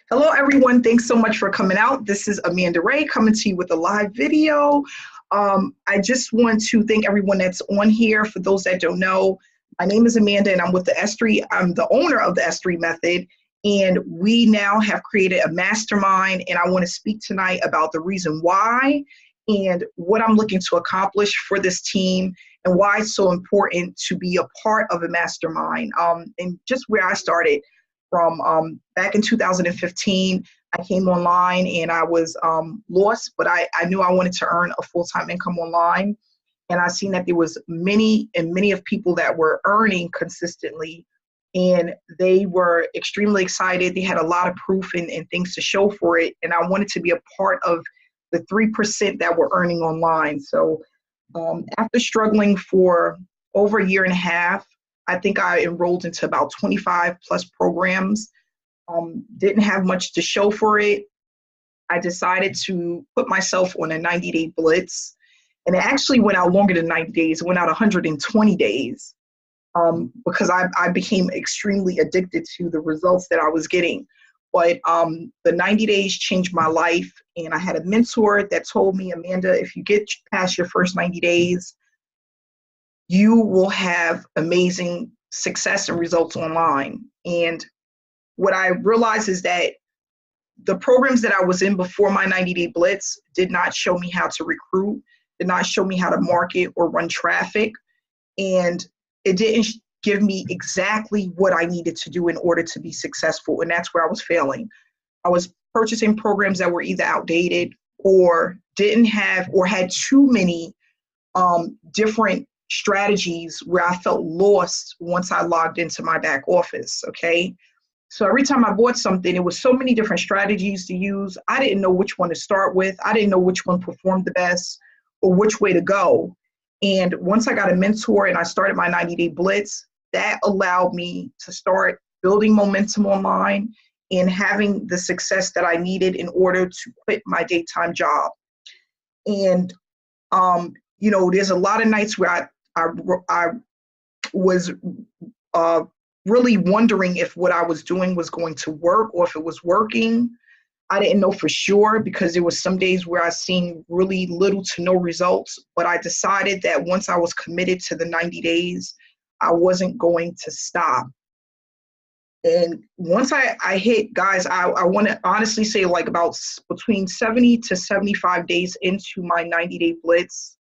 Hello, everyone. Thanks so much for coming out. This is Amanda Ray coming to you with a live video. I just want to thank everyone that's on here. For those that don't know, my name is Amanda and I'm with the S3. I'm the owner of the S3 method. And we now have created a mastermind. And I want to speak tonight about the reason why and what I'm looking to accomplish for this team and why it's so important to be a part of a mastermind. And just where I started from back in 2015, I came online and I was lost, but I knew I wanted to earn a full-time income online. And I seen that there was many of people that were earning consistently, and they were extremely excited. They had a lot of proof and things to show for it. And I wanted to be a part of the 3% that were earning online. So after struggling for over a year and a half, I think I enrolled into about 25 plus programs. Didn't have much to show for it. I decided to put myself on a 90-day blitz. And it actually went out longer than 90 days. It went out 120 days because I became extremely addicted to the results that I was getting. But the 90 days changed my life. And I had a mentor that told me, Amanda, if you get past your first 90 days, you will have amazing success and results online. And what I realized is that the programs that I was in before my 90-day blitz did not show me how to recruit, did not show me how to market or run traffic. And it didn't give me exactly what I needed to do in order to be successful. And that's where I was failing. I was purchasing programs that were either outdated or didn't have or had too many different strategies where I felt lost once I logged into my back office, okay? So every time I bought something, it was so many different strategies to use. I didn't know which one to start with. I didn't know which one performed the best or which way to go. And once I got a mentor and I started my 90-day blitz, that allowed me to start building momentum online and having the success that I needed in order to quit my daytime job. And, you know, there's a lot of nights where I was really wondering if what I was doing was going to work or if it was working. I didn't know for sure because there was some days where I seen really little to no results, but I decided that once I was committed to the 90 days, I wasn't going to stop. And once I hit, guys, I want to honestly say like about between 70 to 75 days into my 90-day blitz,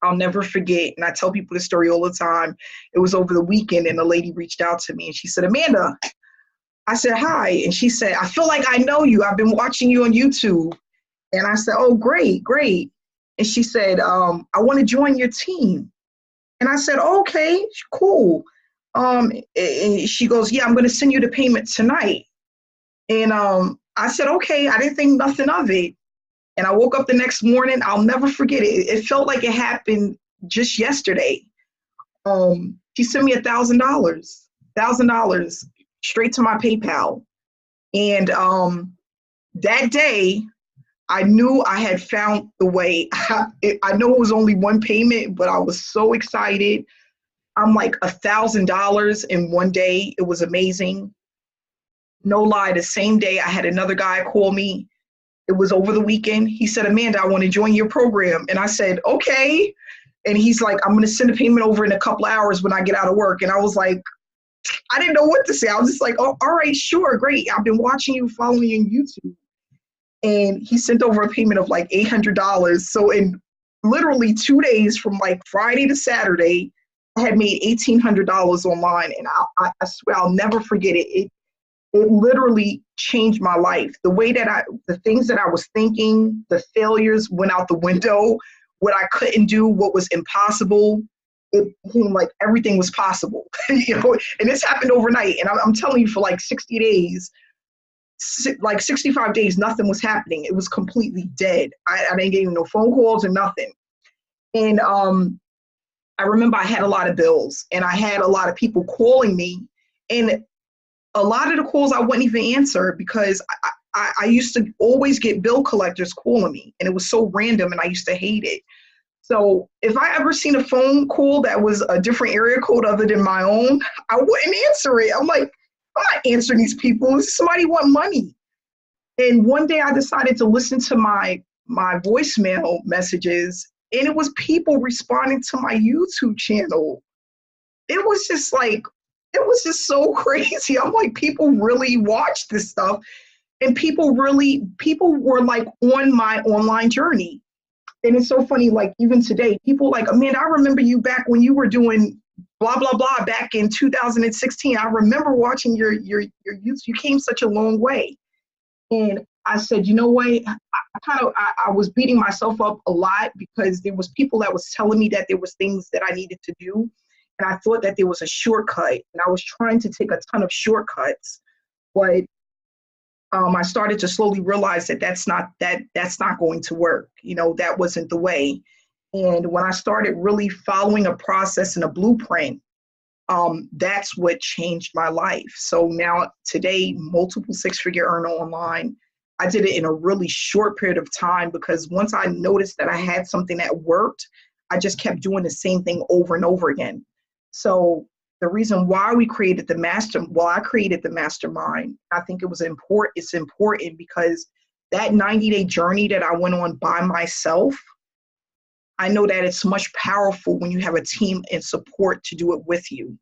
I'll never forget, and I tell people this story all the time. It was over the weekend, and a lady reached out to me, and she said, Amanda, I said, hi. And she said, I feel like I know you. I've been watching you on YouTube. And I said, oh, great. And she said, I want to join your team. And I said, okay, cool. And she goes, yeah, I'm going to send you the payment tonight. And I said, okay, I didn't think nothing of it. And I woke up the next morning. I'll never forget it. It felt like it happened just yesterday. She sent me $1,000 straight to my PayPal. And that day, I knew I had found the way. I know it was only one payment, but I was so excited. I'm like $1,000 in one day. It was amazing. No lie, the same day I had another guy call me. It was over the weekend. He said, Amanda, I want to join your program. And I said, okay. And he's like, I'm going to send a payment over in a couple hours when I get out of work. And I was like, I didn't know what to say. I was just like, oh, all right, sure, great. I've been watching you, following you on YouTube. And he sent over a payment of like $800. So in literally 2 days from like Friday to Saturday, I had made $1,800 online. And I swear I'll never forget it. It literally changed my life. The way that the things that I was thinking, the failures went out the window. What I couldn't do, what was impossible, it seemed like everything was possible. You know, and this happened overnight. And I'm telling you, for like 60 days, like 65 days, nothing was happening. It was completely dead. I didn't get no phone calls or nothing. And I remember I had a lot of bills and I had a lot of people calling me, and a lot of the calls I wouldn't even answer because I used to always get bill collectors calling me, and it was so random and I used to hate it. So if I ever seen a phone call that was a different area code other than my own, I wouldn't answer it. I'm like, I'm not answering these people. Somebody want money. And one day I decided to listen to my voicemail messages, and it was people responding to my YouTube channel. It was just like, it was just so crazy. I'm like, people really watch this stuff, and people were like on my online journey. And it's so funny, like even today, people like, Amanda, I remember you back when you were doing blah, blah, blah back in 2016. I remember watching your YouTube. You came such a long way. And I said, you know what? I was beating myself up a lot because there was people that was telling me that there was things that I needed to do. And I thought that there was a shortcut. And I was trying to take a ton of shortcuts. But I started to slowly realize that that's not going to work. You know, that wasn't the way. And when I started really following a process and a blueprint, that's what changed my life. So now today, multiple six-figure earner online. I did it in a really short period of time because once I noticed that I had something that worked, I just kept doing the same thing over and over again. So the reason why I created the mastermind, I think it's important because that 90-day journey that I went on by myself, I know that it's much powerful when you have a team and support to do it with you.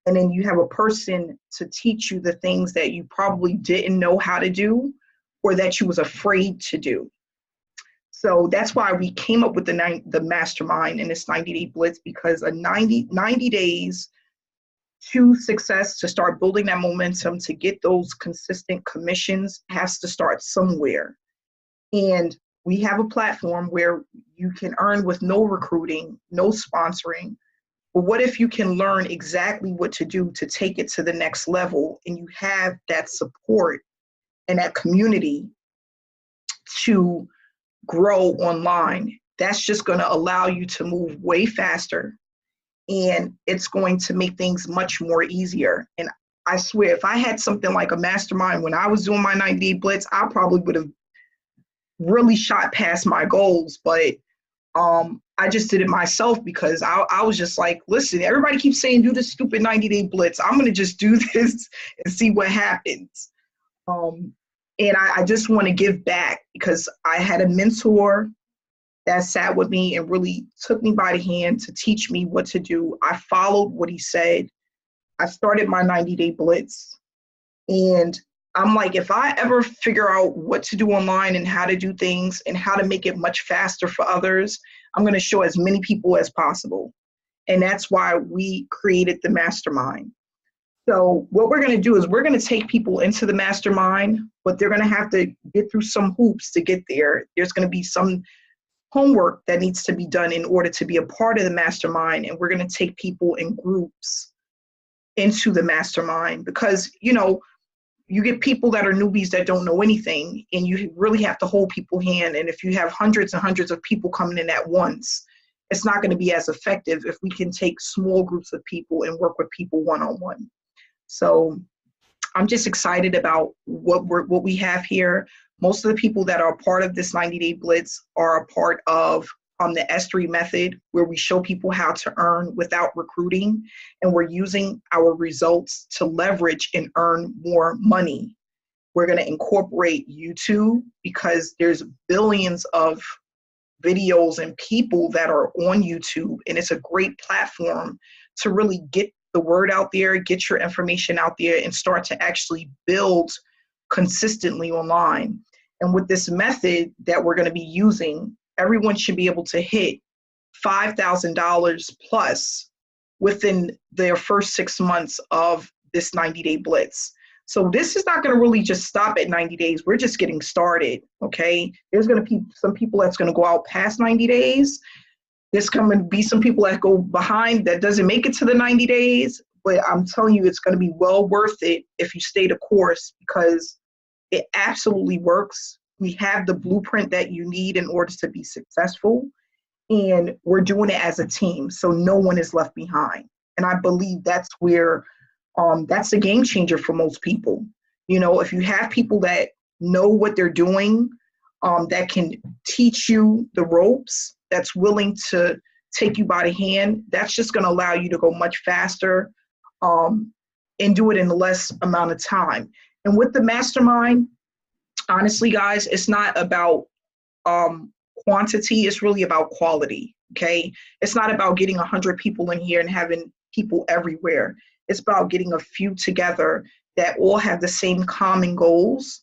And then you have a person to teach you the things that you probably didn't know how to do or that you was afraid to do. So that's why we came up with the mastermind and this 90-day blitz, because a 90 days to success, to start building that momentum, to get those consistent commissions has to start somewhere. And we have a platform where you can earn with no recruiting, no sponsoring. But what if you can learn exactly what to do to take it to the next level, and you have that support and that community to grow online? That's just going to allow you to move way faster, and it's going to make things much more easier. And I swear, if I had something like a mastermind when I was doing my 90-day blitz, I probably would have really shot past my goals. But I just did it myself because I was just like, listen, everybody keeps saying do this stupid 90-day blitz. I'm going to just do this and see what happens. And I just want to give back because I had a mentor that sat with me and really took me by the hand to teach me what to do. I followed what he said. I started my 90-day blitz. And I'm like, if I ever figure out what to do online and how to do things and how to make it much faster for others, I'm going to show as many people as possible. And that's why we created the mastermind. So what we're going to do is we're going to take people into the mastermind, but they're going to have to get through some hoops to get there. There's going to be some homework that needs to be done in order to be a part of the mastermind. And we're going to take people in groups into the mastermind because, you know, you get people that are newbies that don't know anything, and you really have to hold people's hand. And if you have hundreds and hundreds of people coming in at once, it's not going to be as effective if we can take small groups of people and work with people one-on-one. So I'm just excited about what we have here. Most of the people that are a part of this 90-day blitz are a part of the S3 method, where we show people how to earn without recruiting, and we're using our results to leverage and earn more money. We're going to incorporate YouTube because there's billions of videos and people that are on YouTube, and it's a great platform to really get the word out there, get your information out there, and start to actually build consistently online. And with this method that we're going to be using, everyone should be able to hit $5,000 plus within their first 6 months of this 90-day blitz. So this is not going to really just stop at 90 days. We're just getting started, okay? There's going to be some people that's going to go out past 90 days. There's going to be some people that go behind that doesn't make it to the 90 days. But I'm telling you, it's going to be well worth it if you stay the course, because it absolutely works. We have the blueprint that you need in order to be successful, and we're doing it as a team, so no one is left behind. And I believe that's where, that's a game changer for most people. You know, if you have people that know what they're doing, that can teach you the ropes, that's willing to take you by the hand, that's just going to allow you to go much faster and do it in less amount of time. And with the mastermind, honestly, guys, it's not about quantity. It's really about quality. Okay. It's not about getting 100 people in here and having people everywhere. It's about getting a few together that all have the same common goals,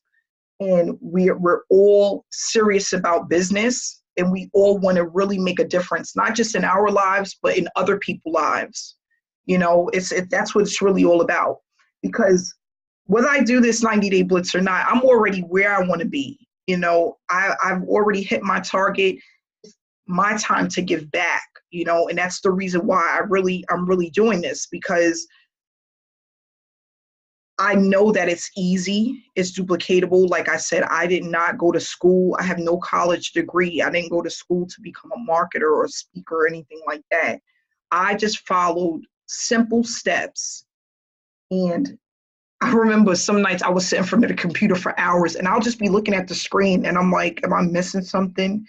and we're all serious about business, and we all want to really make a difference, not just in our lives, but in other people's lives. That's what it's really all about. Because whether I do this 90-day blitz or not, I'm already where I want to be. I've already hit my target. It's my time to give back, and that's the reason why I'm really doing this, because I know that it's easy, it's duplicatable. Like I said, I did not go to school. I have no college degree. I didn't go to school to become a marketer or a speaker or anything like that. I just followed simple steps. And I remember some nights I was sitting in front of the computer for hours, and I'll just be looking at the screen and I'm like, am I missing something?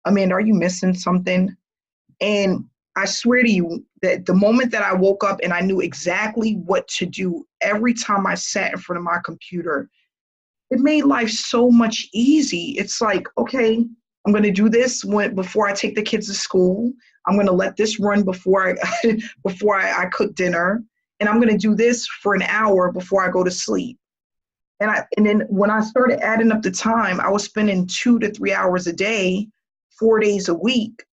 Amanda, are you missing something? And I swear to you that the moment that I woke up and I knew exactly what to do every time I sat in front of my computer, it made life so much easy. It's like, okay, I'm going to do this before I take the kids to school. I'm going to let this run before I cook dinner. And I'm going to do this for an hour before I go to sleep. And then when I started adding up the time, I was spending 2 to 3 hours a day, 4 days a week,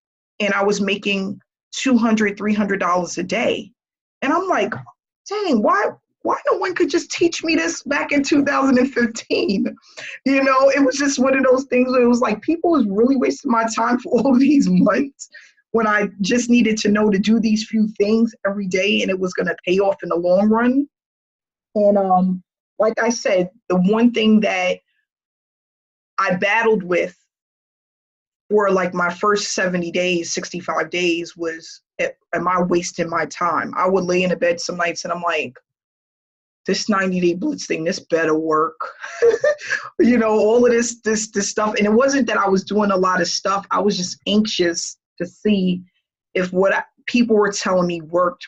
and I was making $200, $300 a day. And I'm like, dang, why no one could just teach me this back in 2015? It was just one of those things where it was like, people was really wasting my time for all these months when I just needed to know to do these few things every day, and it was going to pay off in the long run. And like I said, the one thing that I battled with for like my first 70 days, 65 days was, am I wasting my time? I would lay in a bed some nights and I'm like, this 90-day blitz thing, this better work. All of this stuff. And it wasn't that I was doing a lot of stuff. I was just anxious to see if what people were telling me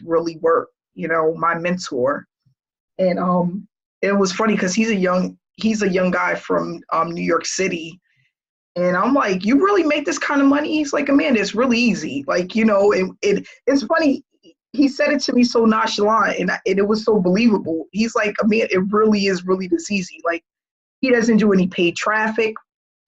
really worked, my mentor. And it was funny because he's a young guy from New York City. And I'm like, you really make this kind of money? He's like, Amanda, it's really easy. Like, it's funny. He said it to me so nonchalant, and it was so believable. He's like, Amanda, it really is really this easy. Like, he doesn't do any paid traffic.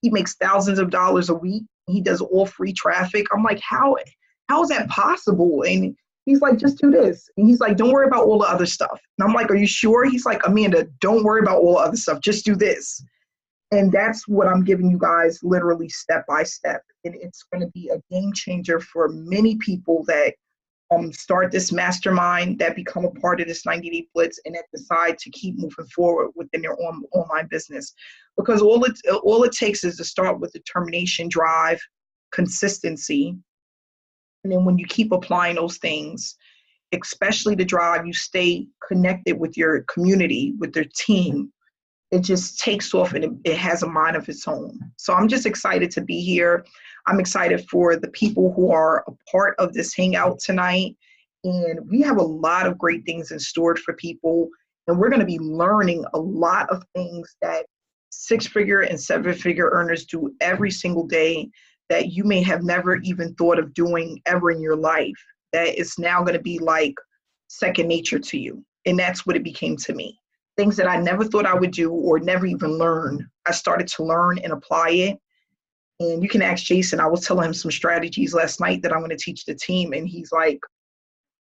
He makes thousands of dollars a week. He does all free traffic. I'm like, how is that possible? And he's like, just do this. And he's like, don't worry about all the other stuff. And I'm like, are you sure? He's like, Amanda, don't worry about all the other stuff. Just do this. And that's what I'm giving you guys, literally step by step. And it's going to be a game changer for many people that start this mastermind, that become a part of this 90-day blitz, and that decide to keep moving forward within their online business. Because all it takes is to start with determination, drive, consistency. And then when you keep applying those things, especially the drive, you stay connected with your community, with their team. It just takes off, and it has a mind of its own. So I'm just excited to be here. I'm excited for the people who are a part of this hangout tonight. And we have a lot of great things in store for people. And we're going to be learning a lot of things that 6-figure and 7-figure earners do every single day that you may have never even thought of doing ever in your life. That is now going to be like second nature to you. And that's what it became to me. Things that I never thought I would do or never even learn. I started to learn and apply it. And you can ask Jason. I was telling him some strategies last night that I'm going to teach the team. And he's like,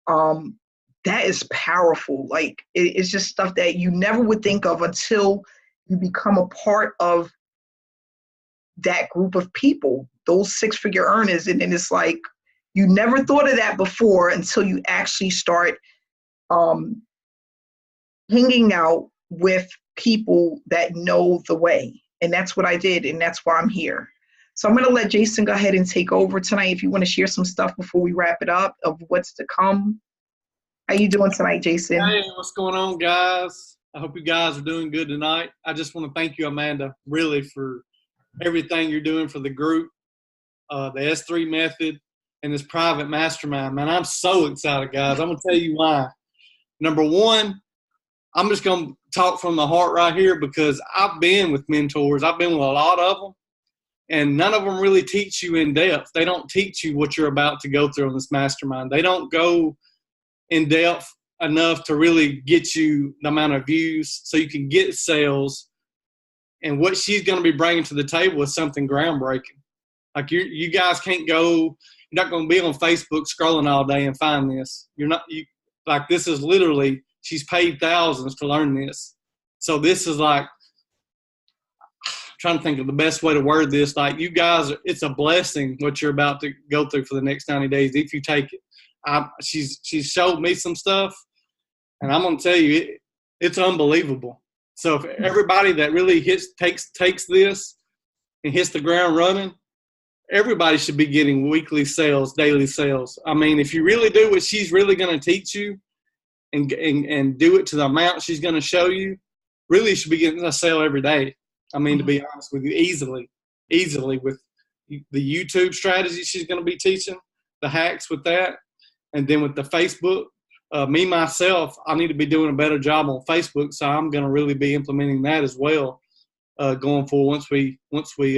that is powerful. Like, it's just stuff that you never would think of until you become a part of that group of people, those 6-figure earners. And then it's like, you never thought of that before until you actually start hanging out with people that know the way. And that's what I did. And that's why I'm here. So I'm going to let Jason go ahead and take over tonight. If you want to share some stuff before we wrap it up of what's to come. How you doing tonight, Jason? Hey, what's going on, guys? I hope you guys are doing good tonight. I just want to thank you, Amanda, really, for everything you're doing for the group, the S3 method, and this private mastermind. Man, I'm so excited, guys. I'm going to tell you why. Number one, I'm just going to talk from the heart right here, because I've been with mentors. I've been with a lot of them, and none of them really teach you in depth. They don't teach you what you're about to go through on this mastermind. They don't go in depth enough to really get you the amount of views so you can get sales. And what she's going to be bringing to the table is something groundbreaking. Like you guys can't go, you're not going to be on Facebook scrolling all day and find this. Like this is literally, she's paid thousands to learn this. So this is like, I'm trying to think of the best way to word this. Like you guys, it's a blessing what you're about to go through for the next 90 days if you take it. She's showed me some stuff, and I'm going to tell you, it's unbelievable. So if everybody that really takes this and hits the ground running, everybody should be getting weekly sales, daily sales. I mean, if you really do what she's really going to teach you and do it to the amount she's going to show you, really you should be getting a sale every day. I mean, to be honest with you, easily with the YouTube strategy she's going to be teaching, the hacks with that, and then with the Facebook. Me, myself, I need to be doing a better job on Facebook, so I'm going to really be implementing that as well going forward once we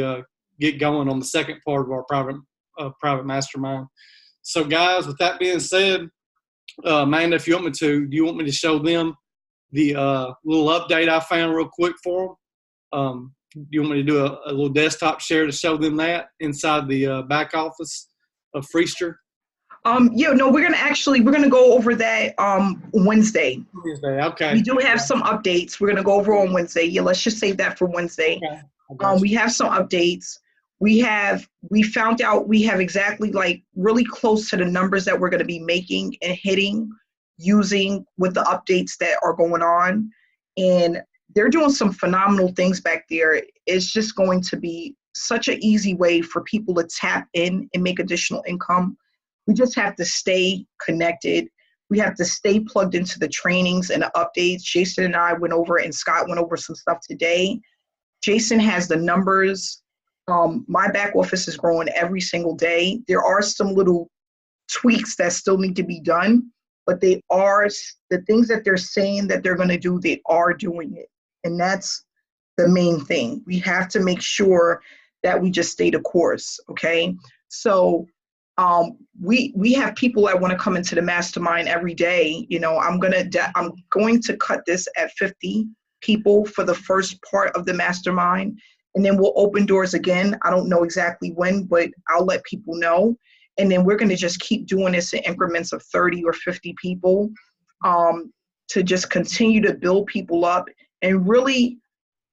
get going on the second part of our private mastermind. So, guys, with that being said, Amanda, if you want me to, do you want me to show them the little update I found real quick for them? Do you want me to do a little desktop share to show them that inside the back office of Freester? We're gonna go over that Wednesday. Wednesday, okay. We do have some updates. We're gonna go over on Wednesday. Yeah, let's just save that for Wednesday. Okay. We have some updates. We found out we have exactly like really close to the numbers that we're gonna be making and hitting using with the updates that are going on. And they're doing some phenomenal things back there. It's just going to be such an easy way for people to tap in and make additional income. We just have to stay connected. We have to stay plugged into the trainings and the updates. Jason and I went over, and Scott went over some stuff today. Jason has the numbers. My back office is growing every single day. There are some little tweaks that still need to be done, but they are the things that they're saying that they're going to do, they are doing it. And that's the main thing. We have to make sure that we just stay the course, okay? So we have people that want to come into the mastermind every day. You know, I'm going to cut this at 50 people for the first part of the mastermind, and then we'll open doors again. I don't know exactly when, but I'll let people know. And then we're going to just keep doing this in increments of 30 or 50 people to just continue to build people up. And really,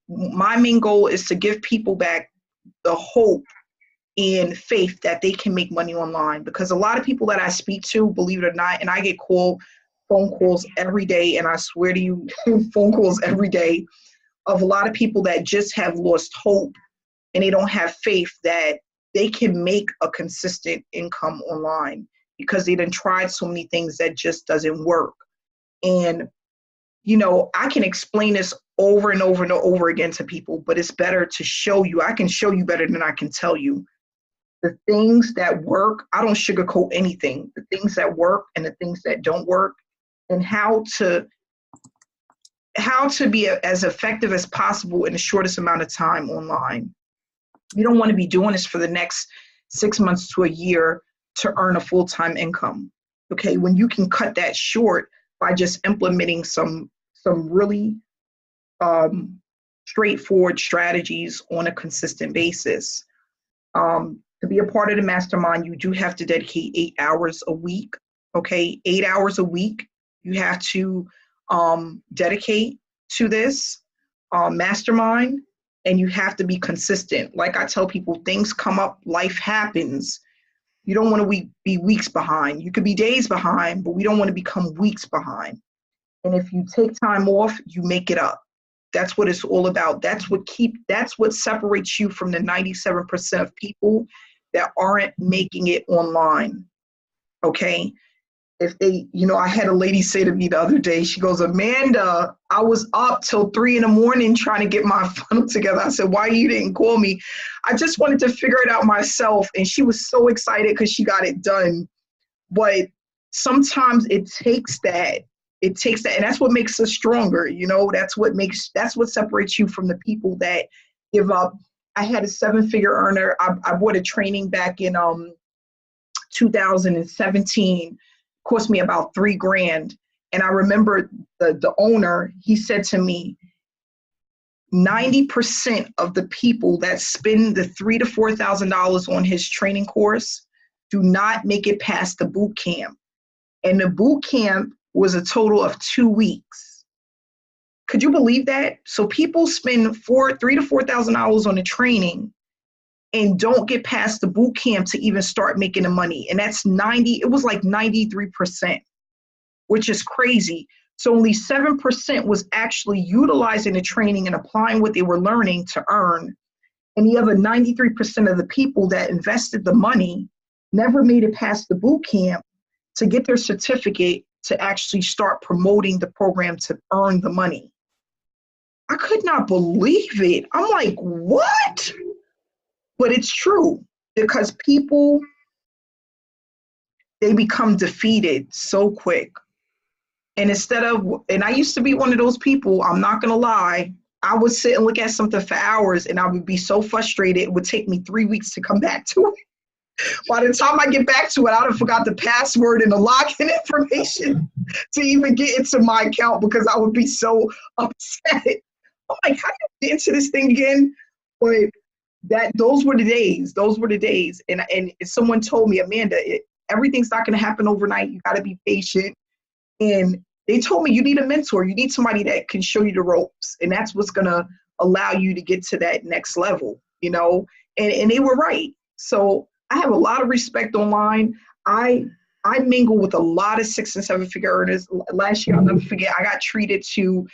my main goal is to give people back the hope and faith that they can make money online. Because a lot of people that I speak to, believe it or not, and I get phone calls every day, and I swear to you, phone calls every day of a lot of people that just have lost hope and they don't have faith that they can make a consistent income online because they done tried so many things that just doesn't work. And, you know, I can explain this over and over and over again to people, but it's better to show you. I can show you better than I can tell you. The things that work, I don't sugarcoat anything. The things that work and the things that don't work, and how to be as effective as possible in the shortest amount of time online. You don't want to be doing this for the next 6 months to a year to earn a full-time income. Okay, when you can cut that short by just implementing some really straightforward strategies on a consistent basis. To be a part of the mastermind, you do have to dedicate 8 hours a week. Okay, 8 hours a week. You have to dedicate to this mastermind, and you have to be consistent. Like I tell people, things come up, life happens. You don't want to be weeks behind. You could be days behind, but we don't want to become weeks behind. And if you take time off, you make it up. That's what it's all about. That's what separates you from the 97% of people that aren't making it online. Okay? If they, I had a lady say to me the other day, she goes, Amanda, I was up till 3 a.m. trying to get my funnel together. I said, why you didn't call me? I just wanted to figure it out myself. And she was so excited because she got it done. But sometimes it takes that it takes that, and that's what makes us stronger. You know, that's what separates you from the people that give up. I had a 7-figure earner. I bought a training back in 2017, cost me about $3,000. And I remember the owner, he said to me, 90% of the people that spend the $3,000 to $4,000 on his training course do not make it past the boot camp. And the boot camp was a total of 2 weeks. Could you believe that? So people spend $3,000 to $4,000 on the training and don't get past the boot camp to even start making the money. And that's it was like 93%, which is crazy. So only 7% was actually utilizing the training and applying what they were learning to earn. And the other 93% of the people that invested the money never made it past the boot camp to get their certificate to actually start promoting the program to earn the money. I could not believe it. I'm like, what? But it's true, because people, they become defeated so quick. And and I used to be one of those people, I'm not gonna lie, I would sit and look at something for hours and I would be so frustrated, it would take me 3 weeks to come back to it. By the time I get back to it, I'd have forgot the password and the login information to even get into my account, because I would be so upset. I'm like, how do I get into this thing again? But those were the days. And someone told me, Amanda, everything's not going to happen overnight. You got to be patient. And they told me, you need a mentor. You need somebody that can show you the ropes. And that's what's going to allow you to get to that next level, you know? And they were right. So I have a lot of respect online. I mingle with a lot of 6 and 7 figure earners. Last year, I'll never forget, I got treated to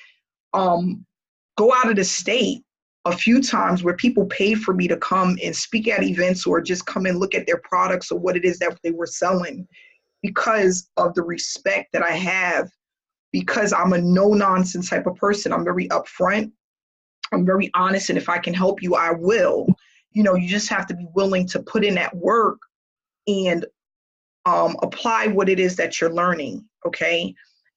go out of the state a few times, where people paid for me to come and speak at events or just come and look at their products or what it is that they were selling, because of the respect that I have, because I'm a no-nonsense type of person. I'm very upfront. I'm very honest. And if I can help you, I will. You know, you just have to be willing to put in that work and apply what it is that you're learning. Okay.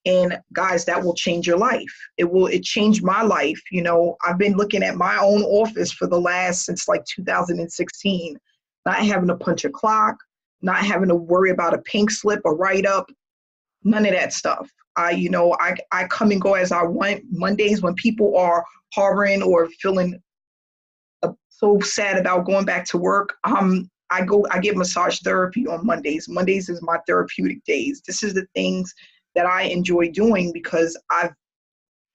And guys, that will change your life. It changed my life. You know, I've been looking at my own office since like 2016, not having to punch a clock, not having to worry about a pink slip, a write-up, none of that stuff. I come and go as I want. Mondays, when people are harboring or feeling so sad about going back to work, I get massage therapy on Mondays. Mondays is my therapeutic days. This is the things that I enjoy doing, because I've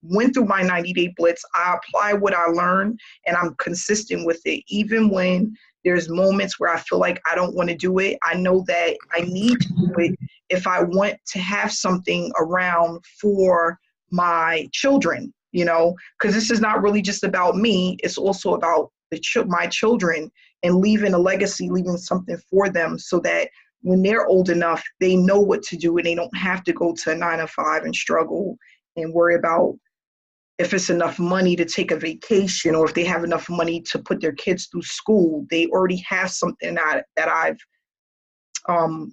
went through my 90-day blitz. I apply what I learn and I'm consistent with it. Even when there's moments where I feel like I don't want to do it, I know that I need to do it if I want to have something around for my children, you know, because this is not really just about me. It's also about my children, and leaving a legacy, leaving something for them, so that when they're old enough, they know what to do and they don't have to go to a 9-to-5 and struggle and worry about if it's enough money to take a vacation, or if they have enough money to put their kids through school. They already have something that I've, a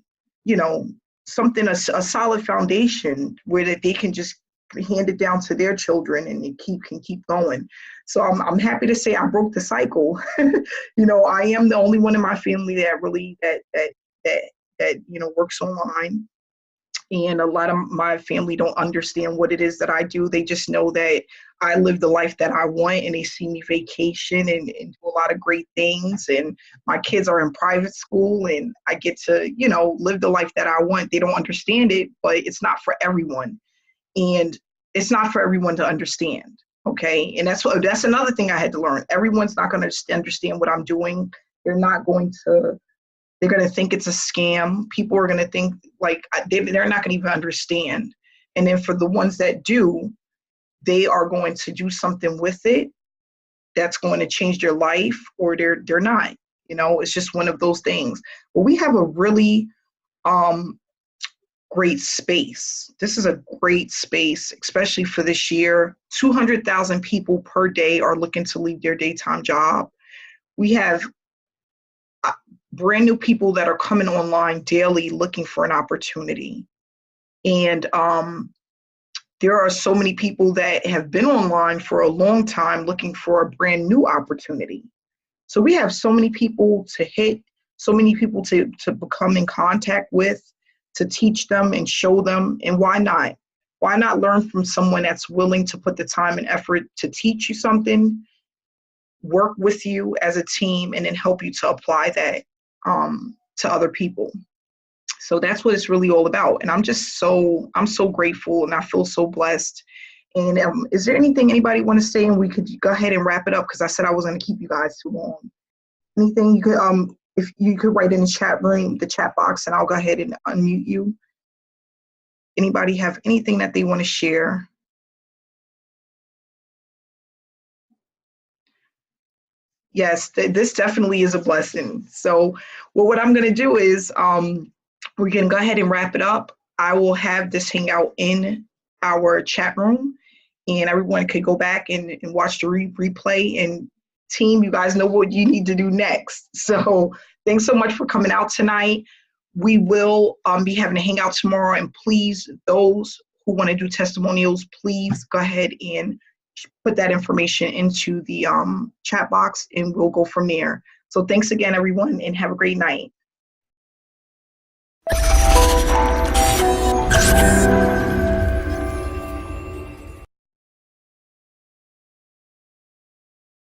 solid foundation where that they can just hand it down to their children and they can keep going. So I'm happy to say I broke the cycle. You know, I am the only one in my family that really works online. And a lot of my family don't understand what it is that I do. They just know that I live the life that I want, and they see me vacation and do a lot of great things. And my kids are in private school and I get to, live the life that I want. They don't understand it, but it's not for everyone. And it's not for everyone to understand. Okay. And that's another thing I had to learn. Everyone's not going to understand what I'm doing. They're going to think it's a scam. People are going to think they're not going to even understand. And then for the ones that do, they are going to do something with it that's going to change their life, or they're not. It's just one of those things. But we have a really great space. This is a great space, especially for this year. 200,000 people per day are looking to leave their daytime job. We have brand new people that are coming online daily looking for an opportunity. And there are so many people that have been online for a long time looking for a brand new opportunity. So we have so many people to hit, so many people to become in contact with, to teach them and show them. And why not? Why not learn from someone that's willing to put the time and effort to teach you something, work with you as a team, and then help you to apply that to other people. So that's what it's really all about. And I'm so grateful, and I feel so blessed. And is there anything anybody want to say? And we could go ahead and wrap it up, because I said I wasn't going to keep you guys too long. Anything you could, if you could write in the chat room, the chat box, and I'll go ahead and unmute you. Anybody have anything that they want to share? Yes, this definitely is a blessing. So, well, what I'm going to do is we're going to go ahead and wrap it up. I will have this hangout in our chat room, and everyone could go back and watch the replay. And team, you guys know what you need to do next. So thanks so much for coming out tonight. We will be having a hangout tomorrow, and please, those who want to do testimonials, please go ahead and put that information into the chat box, and we'll go from there. So thanks again, everyone, and have a great night.